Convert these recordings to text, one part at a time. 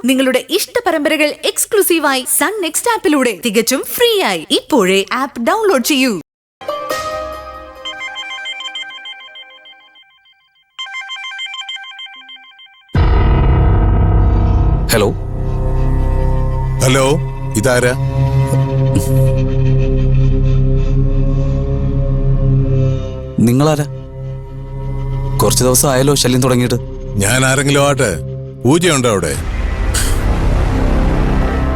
നിങ്ങളുടെ ഇഷ്ട പരമ്പരകൾ എക്സ്ക്ലൂസീവായി സൺ നെക്സ്റ്റ് ആപ്പിലൂടെ തികച്ചും ഫ്രീ ആയി ഇപ്പോഴേ ആപ്പ് ഡൗൺലോഡ് ചെയ്യൂ. ഹലോ ഹലോ, ഇതാരാ? നിങ്ങളാരാ? കുറച്ച് ദിവസം ആയാലോ ശല്യം തുടങ്ങിയിട്ട്. ഞാൻ ആരെങ്കിലും ആട്ടെ. പൂജയുണ്ടോ അവിടെ?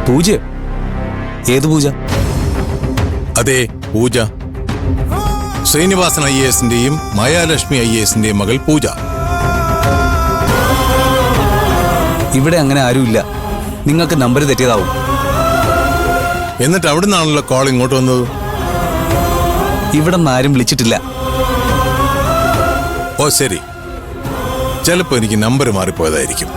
പൂജ? ഏത് പൂജ? അതെ, പൂജ. ശ്രീനിവാസൻ IASന്റെയും മായാലക്ഷ്മി IASന്റെയും മകൾ പൂജ. ഇവിടെ അങ്ങനെ ആരുമില്ല. നിങ്ങൾക്ക് നമ്പർ തെറ്റിയതാവും. എന്നിട്ട് അവിടെ നിന്നാണല്ലോ കോൾ ഇങ്ങോട്ട് വന്നത്. ഇവിടെ നിന്ന് ആരും വിളിച്ചിട്ടില്ല. ഓ ശരി, ചിലപ്പോ എനിക്ക് നമ്പർ മാറിപ്പോയതായിരിക്കും.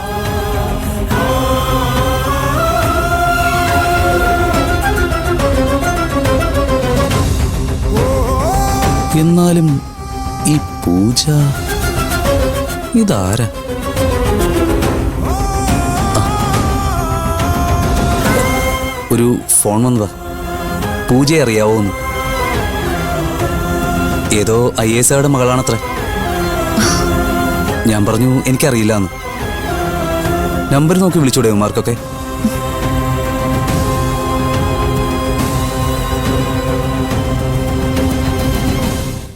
എന്നാലും ഈ പൂജ ഇതാരാ? ഒരു ഫോൺ വന്നതാ. പൂജയെ അറിയാവോന്ന്. ഏതോ IASകാരുടെ മകളാണത്രേ. ഞാൻ പറഞ്ഞു എനിക്കറിയില്ലാന്ന്. നമ്പർ നോക്കി വിളിച്ചൂടെ ഉമാർക്കൊക്കെ?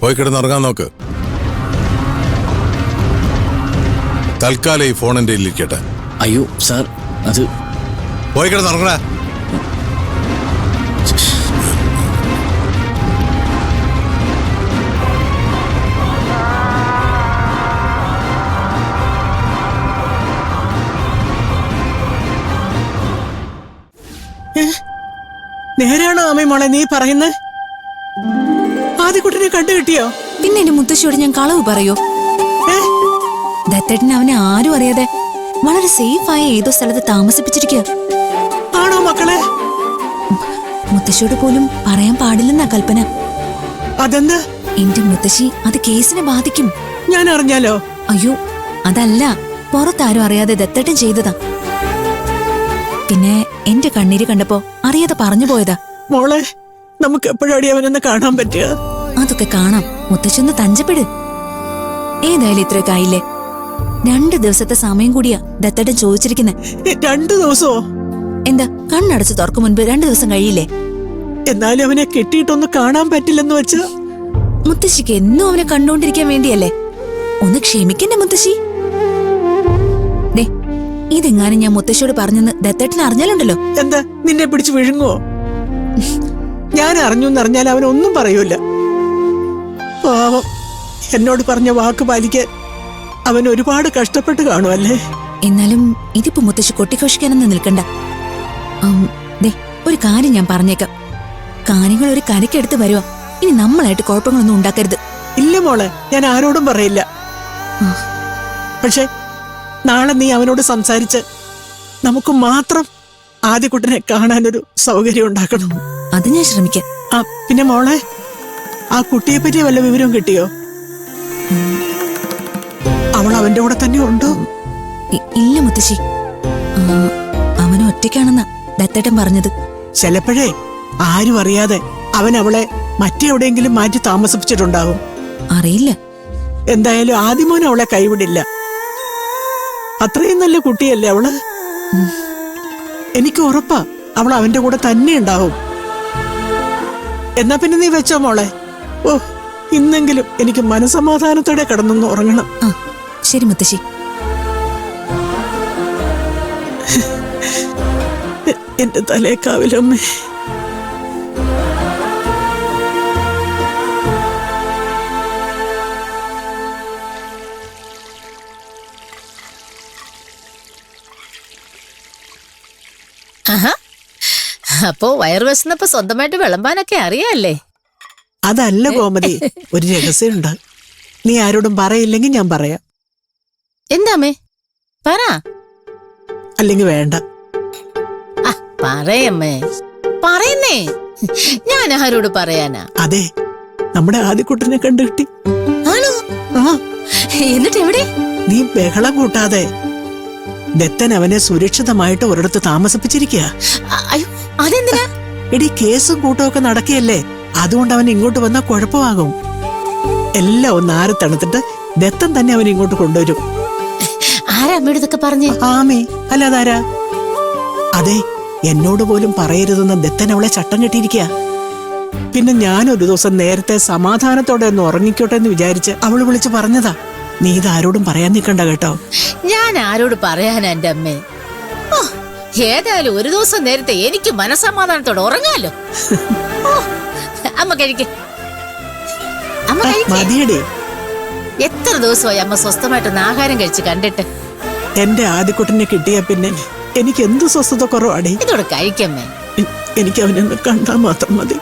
പോയി കിടന്നുറങ്ങാൻ നോക്ക്. തൽക്കാലം ഈ ഫോൺ എൻ്റെ ഇരിക്കട്ടെ. അയ്യോ സാർ, അത് പോയി കിടന്നുറങ്ങടാ. നേരാണോ അമ്മ മോളെ നീ പറയുന്നത്? ആദ്യക്കുട്ടിനെ കണ്ടു കിട്ടിയോ? പിന്നെ എന്റെ മുത്തശ്ശിയോട് ഞാൻ കളവ് പറയോ? ദത്തേട്ടൻ അവനെ ആരും അറിയാതെ വളരെ സേഫായ ഏതോ സ്ഥലത്ത് താമസിപ്പിച്ചിരിക്കുക. ആണോ മക്കളെ? മുത്തശ്ശിയോട് പോലും പറയാൻ പാടില്ലെന്നാ കൽപ്പന. അതെന്താ? എന്റെ മുത്തശ്ശി അത് കേസിനെ ബാധിക്കും. ഞാൻ അറിഞ്ഞാലോ? അയ്യോ അതല്ല, പുറത്താരും അറിയാതെ ദത്തേട്ടൻ ചെയ്തതാ. പിന്നെ എന്റെ കണ്ണീര് കണ്ടപ്പോ അറിയാതെ പറഞ്ഞു പോയതാ. മോളെ, നമുക്ക് എപ്പോഴാടി അവനൊന്ന് കാണാൻ പറ്റുക? അതൊക്കെ കാണാം. മുത്തശ്ശി ഒന്ന് തഞ്ചപ്പെട്. ഏതായാലും ഇത്രയൊക്കെ ആയില്ലേ. 2 ദിവസത്തെ സമയം കൂടിയാ ദത്തേട്ടൻ ചോദിച്ചിരിക്കുന്നെ. 2 ദിവസമോ? എന്താ കണ്ണടച്ച് തുറക്കും മുൻപ് 2 ദിവസം കഴിയില്ലേ? എന്നാലും അവനെ കെട്ടിയിട്ടൊന്ന് കാണാൻ പറ്റില്ലെന്ന് വെച്ചാ? മുത്തശ്ശിക്ക് എന്നും അവനെ കണ്ടുകൊണ്ടിരിക്കാൻ വേണ്ടിയല്ലേ. ഒന്ന് ക്ഷമിക്കണ്ടേ മുത്തശ്ശി? ദേ, ഇതെങ്ങാനും ഞാൻ മുത്തശ്ശിയോട് പറഞ്ഞെന്ന് ദത്തേട്ടൻ അറിഞ്ഞാലുണ്ടല്ലോ. എന്താ നിന്നെ പിടിച്ച് വിഴുങ്ങുവോ? ഞാൻ അറിഞ്ഞെന്നറിഞ്ഞാൽ അവനൊന്നും പറയൂല. പാവം, എന്നോട് പറഞ്ഞ വാക്ക് പാലിക്കാൻ അവൻ ഒരുപാട് കഷ്ടപ്പെട്ട് കാണുമല്ലേ. എന്നാലും ഇതിപ്പോ മുത്തശ്ശി കൊട്ടിഘോഷിക്കാനൊന്നും നിൽക്കണ്ട. ദേ, ഒരു കാര്യം ഞാൻ പറഞ്ഞേക്കാം. കാര്യങ്ങൾ ഒരു കരക്കെടുത്ത് വരുവാ. ഇനി നമ്മളായിട്ട് കുഴപ്പങ്ങളൊന്നും ഉണ്ടാക്കരുത്. ഇല്ല മോളെ, ഞാൻ ആരോടും പറയില്ല. പക്ഷെ നാളെ നീ അവനോട് സംസാരിച്ച് നമുക്ക് മാത്രം ആദ്യക്കുട്ടനെ കാണാനൊരു സൗകര്യം ഉണ്ടാക്കണം. അത് ഞാൻ ശ്രമിക്കാം. പിന്നെ മോളെ, ആ കുട്ടിയെ പറ്റി വല്ല വിവരവും കിട്ടിയോ? അവൾ അവന്റെ കൂടെ തന്നെ ഉണ്ടോ? ഇല്ല മുത്തശ്ശി, അവൻ ഒറ്റയ്ക്കാണെന്നാ ദത്തേട്ടൻ പറഞ്ഞത്. ചിലപ്പോഴേ ആരും അറിയാതെ അവൻ അവളെ മറ്റെവിടെയെങ്കിലും മാറ്റി താമസിപ്പിച്ചിട്ടുണ്ടാവും. അറിയില്ല. എന്തായാലും ആദ്യമോൻ അവളെ കൈവിടില്ല. അത്രയും നല്ല കുട്ടിയല്ലേ അവള്. എനിക്ക് ഉറപ്പാ അവൾ അവന്റെ കൂടെ തന്നെ ഉണ്ടാവും. എന്നാ പിന്നെ നീ വെച്ചോ മോളെ. ഓ, ഇന്നെങ്കിലും എനിക്ക് മനസമാധാനത്തോടെ കിടന്നൊന്ന് ഉറങ്ങണം. ശരി മുത്തശ്ശി. എന്റെ തലേക്കാവിലമ്മേ. അപ്പോ വയറുവശന്നപ്പോ സ്വന്തമായിട്ട് വിളമ്പാനൊക്കെ അറിയാല്ലേ? അതല്ല ഗോമതി, ഒരു രഹസ്യമുണ്ട്. നീ ആരോടും പറയില്ലെങ്കിൽ ഞാൻ പറയാം. എന്താമേ പറ. അല്ലെങ്കിൽ വേണ്ട. പറയമ്മേ, പറയുന്നേ. ഞാൻ ആരോട് പറയാനാ? അതെ, നമ്മുടെ ആദ്യക്കുട്ടനെ കണ്ടു കിട്ടി. ആണോ? ആ, എന്നിട്ട് എവിടെ? നീ ബഹളം കൂട്ടാതെ ദത്തൻ അവനെ സുരക്ഷിതമായിട്ട് ഒരിടത്ത് താമസിപ്പിച്ചിരിക്കുക. അയ്യോ അതെന്തിനാ? എടി കേസും കൂട്ടമൊക്കെ നടക്കുകയല്ലേ, അതുകൊണ്ട് അവൻ ഇങ്ങോട്ട് വന്നാൽ കുഴപ്പമാകും. എല്ലാം ഒന്ന് ആരെ തണുത്തിട്ട് ദത്തൻ തന്നെ അവൻ ഇങ്ങോട്ട് കൊണ്ടുവരും. ആരാ അമ്മയോട് ഇതൊക്കെ പറഞ്ഞേ? ആമേ, അല്ലാതാരാ? അതെ, എന്നോട് പോലും പറയരുതെന്ന് ദത്തൻ അവളെ ചട്ടം കെട്ടിയിരിക്കുക. പിന്നെ ഞാനൊരു ദിവസം നേരത്തെ സമാധാനത്തോടെ ഒന്ന് ഉറങ്ങിക്കോട്ടെ എന്ന് വിചാരിച്ച് അവള് വിളിച്ച് പറഞ്ഞതാ. നീ ഇതാരോടും പറയാൻ നിൽക്കണ്ട കേട്ടോ. ഞാൻ ആരോട് പറയാനാ എന്റെ അമ്മേ? ഓ, ഏതായാലും ഒരു ദിവസം നേരത്തെ എനിക്ക് മനസമാധാനത്തോടെ ഉറങ്ങാലോ. ഓ, അമ്മ കഴിക്ക്. അമ്മ കഴിക്ക്. മതിയടേ, എത്ര ദിവസമായി അമ്മ സ്വസ്ഥമായിട്ടൊന്ന് ആഹാരം കഴിച്ച് കണ്ടിട്ട്? എന്റെ ആദ്യക്കുട്ടിനെ കിട്ടിയ പിന്നെ എനിക്ക് എന്ത് സ്വസ്ഥത കുറവാടേ. ഇതോടെ കഴിക്കമ്മേ. എനിക്ക് അവനൊന്ന് കണ്ടാൽ മാത്രം മതി.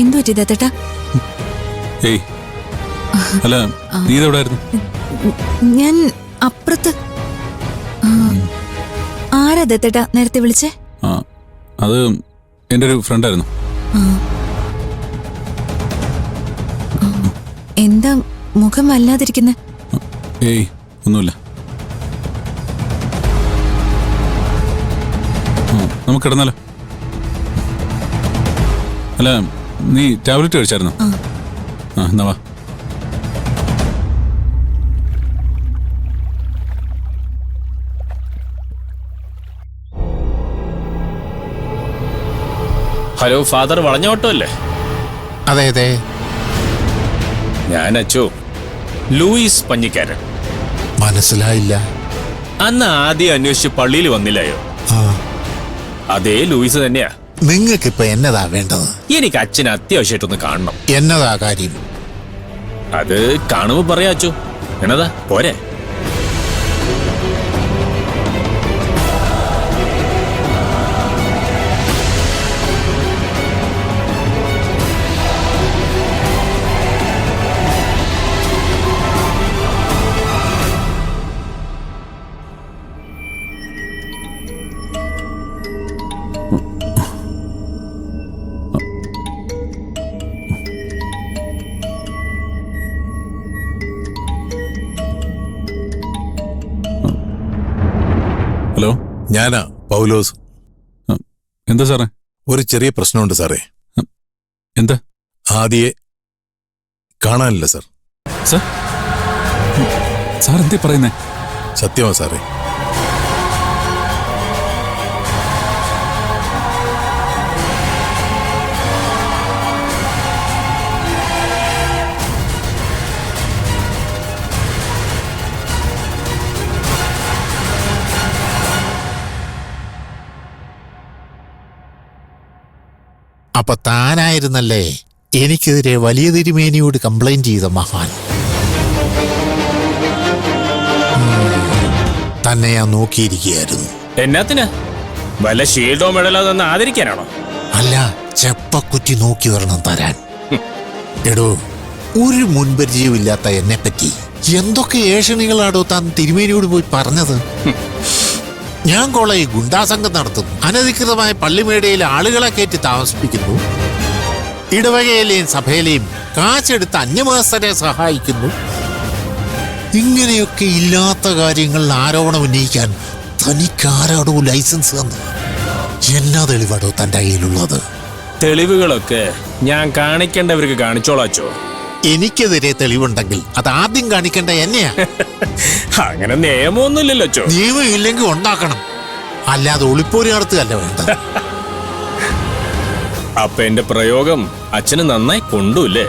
എന്തു പറ്റി ദത്തേട്ടാ? ഏയ് അല്ല, നീ ഇതെവിടായിരുന്നു? ഞാൻ അപ്പുറത്ത്. ആരാ ദത്തേട്ടാ നേരത്തെ വിളിച്ചേ? ആ, അത് എൻ്റെ ഒരു ഫ്രണ്ടായിരുന്നു. എന്താ മുഖം വല്ലാതിരിക്കുന്നെ? ഏയ് ഒന്നുമില്ല. നമുക്ക് കിടന്നാലോ? അല്ല, നീ ടാബ്ലറ്റ് കഴിച്ചായിരുന്നോ? ആ, എന്നാ വാ. ഹലോ ഫാദർ, വളഞ്ഞോട്ടോ അല്ലേ? അതെ അതെ. ഞാൻ അച്ചോ, ലൂയിസ് പഞ്ഞിക്കാരൻ. മനസ്സിലായില്ല. അന്ന് ആദ്യം അന്വേഷിച്ച് പള്ളിയിൽ വന്നില്ലായോ? അതേ ലൂയിസ് തന്നെയാ. നിങ്ങൾക്കിപ്പോ എന്നതാ വേണ്ടത്? എനിക്ക് അച്ഛനെ അത്യാവശ്യമായിട്ടൊന്ന് കാണണം. എന്നതാ കാര്യം? അത് കാണുമ്പോ പറയാച്ചോ. എന്നതാ പോരെ? ഹലോ, ഞാനാ പൗലോസ്. എന്താ സാറേ? ഒരു ചെറിയ പ്രശ്നമുണ്ട് സാറേ. എന്താ? ആദ്യയെ കാണാനില്ല സാർ. സാർ എന്തേ പറയുന്നേ? സത്യമാ സാറേ. അപ്പൊ താനായിരുന്നല്ലേ എനിക്കെതിരെ വലിയ തിരുമേനിയോട് കംപ്ലൈന്റ് ചെയ്ത മഹാൻ? തന്നെ ഞാൻ നോക്കിയിരിക്കുകയായിരുന്നു. എന്നാത്തിനാ? വല്ല ഷീൽഡോ മെഡലോ തന്നെ ആദരിക്കാനാണോ? അല്ല, ചെപ്പക്കുറ്റി നോക്കി വരണം തരാൻ. എടോ, ഒരു മുൻപരിചയമില്ലാത്ത എന്നെ പറ്റി എന്തൊക്കെ ഏഷണികളാടോ താൻ തിരുമേനിയോട് പോയി പറഞ്ഞത്? ഞാൻ കോളേജിൽ ഗുണ്ടാസംഘം നടത്തുന്നു, അനധികൃതമായ പള്ളിമേടയിൽ ആളുകളെ കയറ്റി താമസിപ്പിക്കുന്നു, ഇടവകയിലെയും സഭയിലെയും കാശെടുത്ത് അന്യമാസരെ സഹായിക്കുന്നു. ഇങ്ങനെയൊക്കെ ഇല്ലാത്ത കാര്യങ്ങളിൽ ആരോപണം ഉന്നയിക്കാൻ തനിക്കാരാടോ ലൈസൻസ് തന്നു? എന്നാ തെളിവാടോ തൻ്റെ കയ്യിലുള്ളത്? തെളിവുകളൊക്കെ ഞാൻ കാണിക്കേണ്ടവർക്ക് കാണിച്ചോളാച്ചോ. എനിക്കെതിരെ തെളിവുണ്ടെങ്കിൽ അത് ആദ്യം കാണിക്കേണ്ട എന്നെയാ. അങ്ങനെ നിയമമൊന്നുമില്ലല്ലോ അച്ചോ. നിയമം ഇല്ലെങ്കിൽ ഉണ്ടാക്കണം, അല്ലാതെ ഒളിപ്പോരി നടത്തുകയല്ല വേണ്ടത്. അപ്പൊ എന്റെ പ്രയോഗം അച്ഛന് നന്നായി കൊണ്ടുല്ലേ?